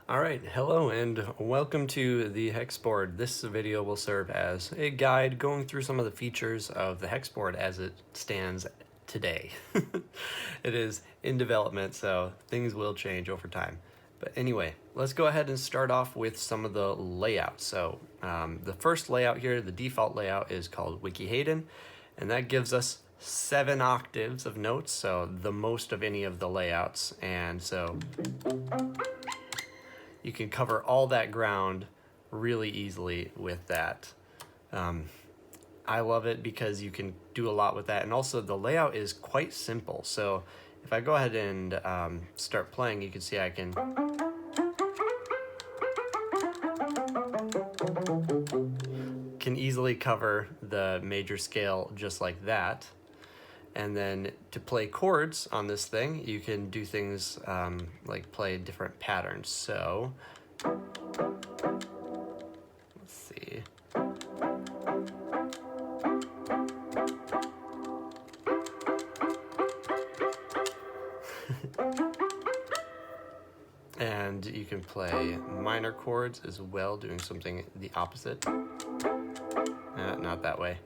Alright, hello and welcome to the HexBoard. This video will serve as a guide going through some of the features of the HexBoard as it stands today. It is in development, so things will change over time. But anyway, let's go ahead and start off with some of the layouts. So the first layout here, the default layout, is called Wiki-Hayden, and that gives us 7 octaves of notes, so the most of any of the layouts. And so you can cover all that ground really easily with that. I love it because you can do a lot with that, and also the layout is quite simple. So if I go ahead and start playing, you can see I can easily cover the major scale just like that. And then to play chords on this thing, you can do things like play different patterns. So let's see. And you can play minor chords as well, doing something the opposite. Not that way.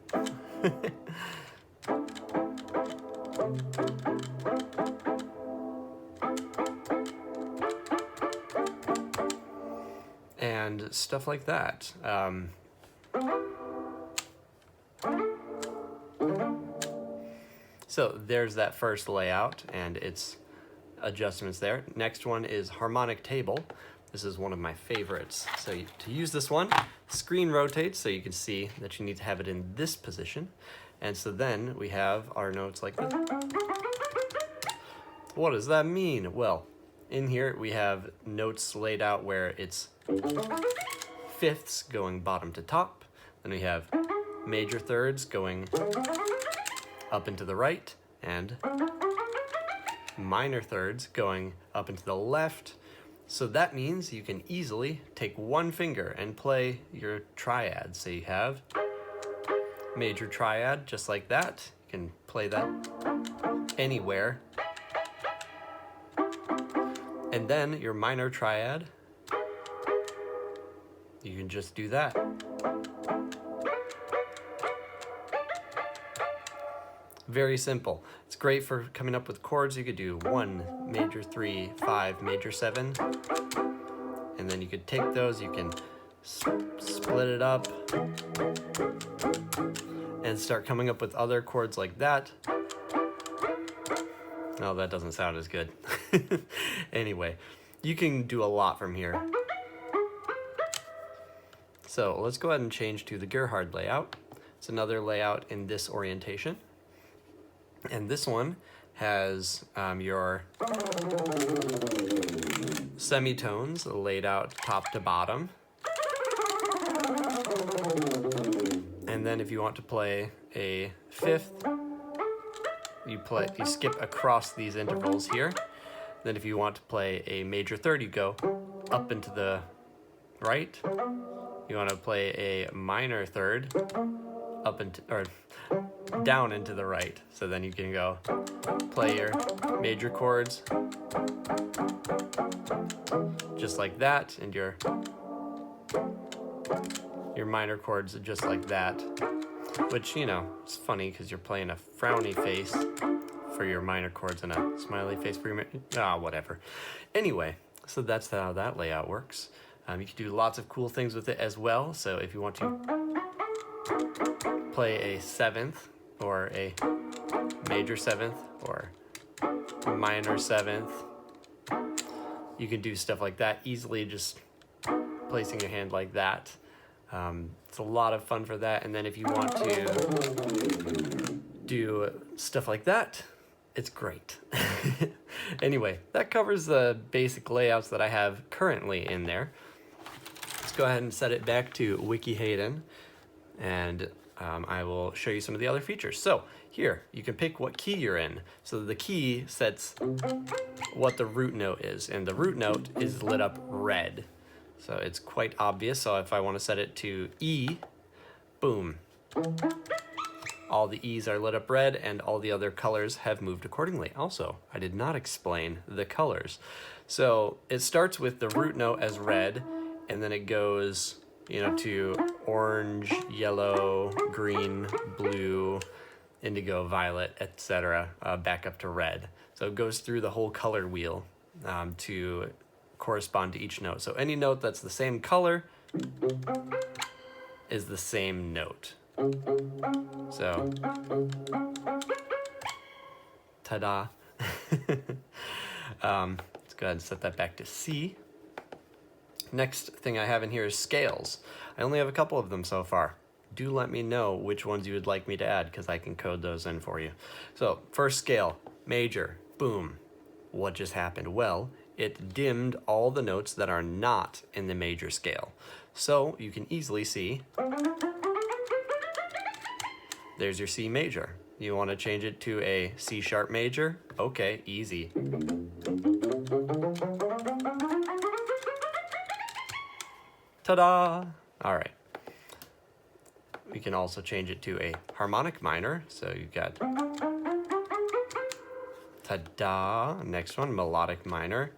And stuff like that. So there's that first layout and its adjustments there. Next one is harmonic table. This is one of my favorites. So to use this one, screen rotates so you can see that you need to have it in this position. And so then we have our notes like this. What does that mean? Well, in here we have notes laid out where it's fifths going bottom to top. Then we have major thirds going up and to the right, and minor thirds going up and to the left. So that means you can easily take one finger and play your triad. So you have major triad just like that. You can play that anywhere. And then your minor triad, you can just do that. Very simple. It's great for coming up with chords. You could do 1, major 3, 5, major 7. And then you could take those, you can split it up and start coming up with other chords like that. No, that doesn't sound as good. Anyway, you can do a lot from here. So let's go ahead and change to the Gerhard layout. It's another layout in this orientation. And this one has your semitones laid out top to bottom. And then if you want to play a fifth, you skip across these intervals here. Then if you want to play a major third, you go up and to the right. You want to play a minor third, up and or down and to the right. So then you can go play your major chords just like that, and your minor chords just like that. Which, you know, it's funny because you're playing a frowny face for your minor chords and a smiley face for your whatever. Anyway, so that's how that layout works. You can do lots of cool things with it as well. So if you want to play a seventh or a major seventh or minor seventh, you can do stuff like that easily, just placing your hand like that. It's a lot of fun for that. And then if you want to do stuff like that, it's great. Anyway, that covers the basic layouts that I have currently in there. Let's go ahead and set it back to Wiki-Hayden, and I will show you some of the other features. So here, you can pick what key you're in. So the key sets what the root note is, and the root note is lit up red. So it's quite obvious. So if I want to set it to E, boom. All the E's are lit up red, and all the other colors have moved accordingly. Also, I did not explain the colors. So it starts with the root note as red, and then it goes, you know, to orange, yellow, green, blue, indigo, violet, etc., back up to red. So it goes through the whole color wheel to correspond to each note. So any note that's the same color is the same note. So, ta-da. Let's go ahead and set that back to C. Next thing I have in here is scales. I only have a couple of them so far. Do let me know which ones you would like me to add, because I can code those in for you. So first scale, major, boom. What just happened? Well, it dimmed all the notes that are not in the major scale. So you can easily see, there's your C major. You want to change it to a C sharp major? Okay, easy. Ta-da! All right. We can also change it to a harmonic minor. So you've got, ta-da! Next one, melodic minor.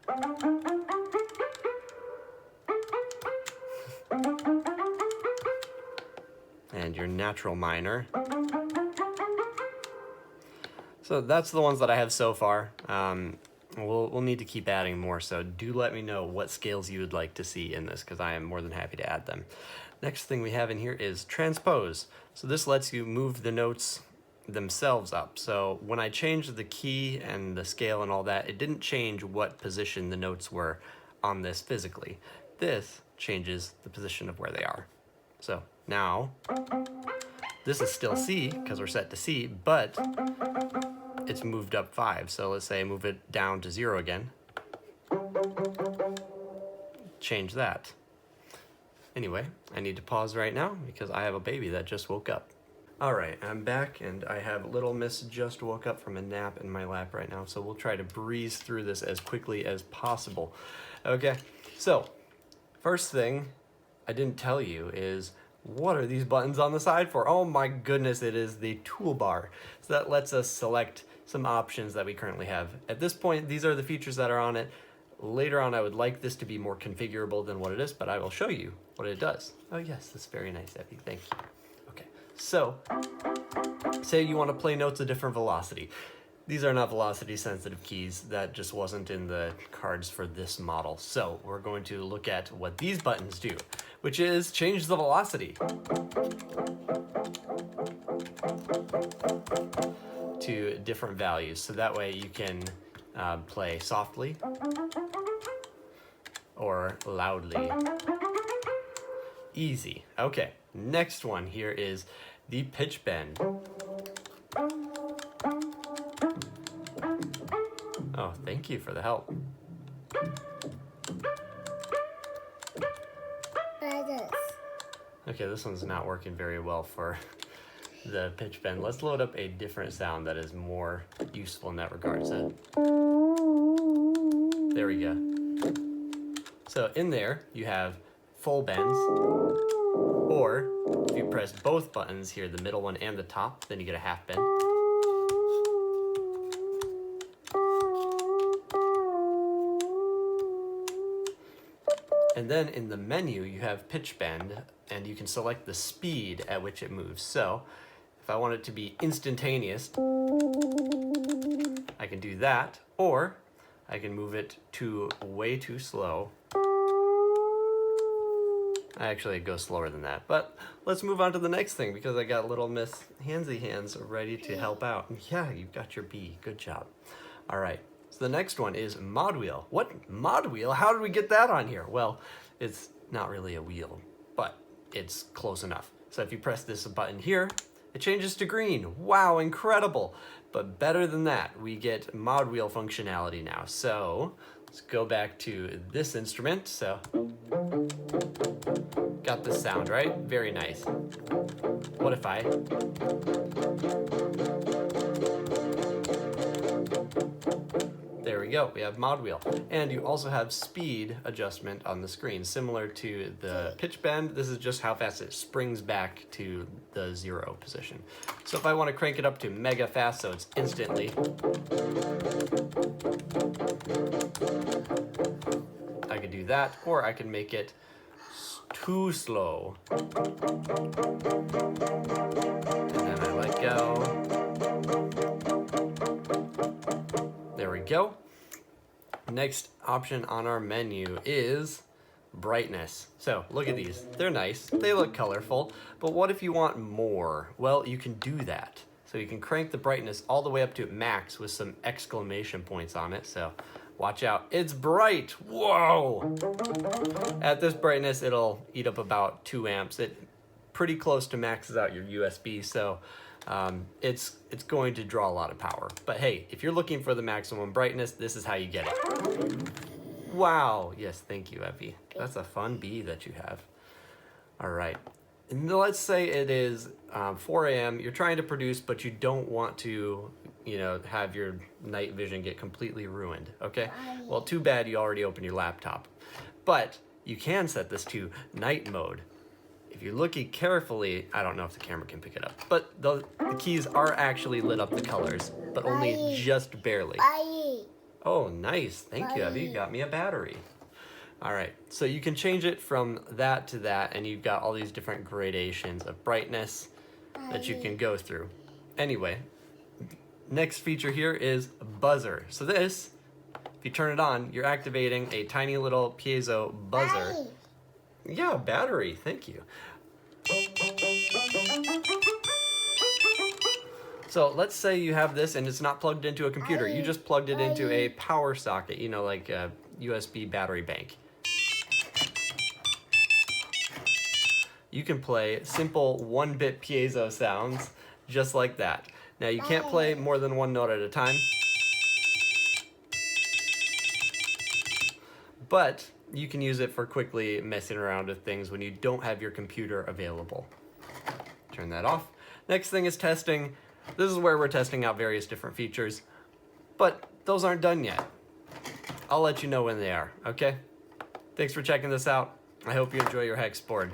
And your natural minor. So that's the ones that I have so far. We'll need to keep adding more, so do let me know what scales you would like to see in this, because I am more than happy to add them. Next thing we have in here is transpose. So this lets you move the notes themselves up. So when I changed the key and the scale and all that, it didn't change what position the notes were on this physically. This changes the position of where they are. So now, this is still C, because we're set to C, but it's moved up 5. So let's say I move it down to 0 again. Change that. Anyway, I need to pause right now because I have a baby that just woke up. All right, I'm back, and I have little miss just woke up from a nap in my lap right now, so we'll try to breeze through this as quickly as possible. Okay, so first thing I didn't tell you is, what are these buttons on the side for? Oh my goodness, it is the toolbar. So that lets us select some options that we currently have. At this point, these are the features that are on it. Later on, I would like this to be more configurable than what it is, but I will show you what it does. Oh yes, that's very nice, Effie, thank you. Okay, so say you want to play notes a different velocity. These are not velocity sensitive keys. That just wasn't in the cards for this model. So we're going to look at what these buttons do, which is change the velocity to different values. So that way you can play softly or loudly. Easy. Okay, next one here is the pitch bend. Oh, thank you for the help. Okay, this one's not working very well for the pitch bend. Let's load up a different sound that is more useful in that regard. So, there we go. So in there, you have full bends, or if you press both buttons here, the middle one and the top, then you get a half bend. And then in the menu, you have pitch bend, and you can select the speed at which it moves. So if I want it to be instantaneous, I can do that, or I can move it to way too slow. Actually, it goes slower than that, but let's move on to the next thing because I got little Miss Handsy Hands ready to help out. Yeah, you got your B, good job. All right, so the next one is mod wheel. What, mod wheel? How did we get that on here? Well, it's not really a wheel, but it's close enough. So if you press this button here, it changes to green. Wow, incredible. But better than that, we get mod wheel functionality now. So let's go back to this instrument. So got this sound, right? Very nice. What if I there we go, we have mod wheel. And you also have speed adjustment on the screen, similar to the pitch bend. This is just how fast it springs back to the 0 position. So if I want to crank it up to mega fast so it's instantly, that, or I can make it too slow. And then I let go. There we go. Next option on our menu is brightness. So look at these. They're nice. They look colorful. But what if you want more? Well, you can do that. So you can crank the brightness all the way up to max with some exclamation points on it. So watch out. It's bright. Whoa! At this brightness, it'll eat up about 2 amps. It pretty close to maxes out your USB. So it's going to draw a lot of power. But hey, if you're looking for the maximum brightness, this is how you get it. Wow. Yes, thank you, Evie. That's a fun bee that you have. All right. And let's say it is 4 a.m. You're trying to produce, but you don't want to, have your night vision get completely ruined, okay? Well, too bad you already opened your laptop. But you can set this to night mode. If you're looking carefully, I don't know if the camera can pick it up, but the keys are actually lit up the colors, but only just barely. Oh, nice. Thank you, Evie. You got me a battery. All right, so you can change it from that to that, and you've got all these different gradations of brightness that you can go through. Anyway, next feature here is buzzer. So this, if you turn it on, you're activating a tiny little piezo buzzer. Yeah, battery, thank you. So let's say you have this and it's not plugged into a computer. You just plugged it into a power socket, like a USB battery bank. You can play simple 1-bit piezo sounds just like that. Now you can't play more than 1 note at a time, but you can use it for quickly messing around with things when you don't have your computer available. Turn that off. Next thing is testing. This is where we're testing out various different features, but those aren't done yet. I'll let you know when they are, okay? Thanks for checking this out. I hope you enjoy your HexBoard.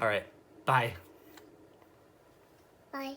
All right, bye. Bye.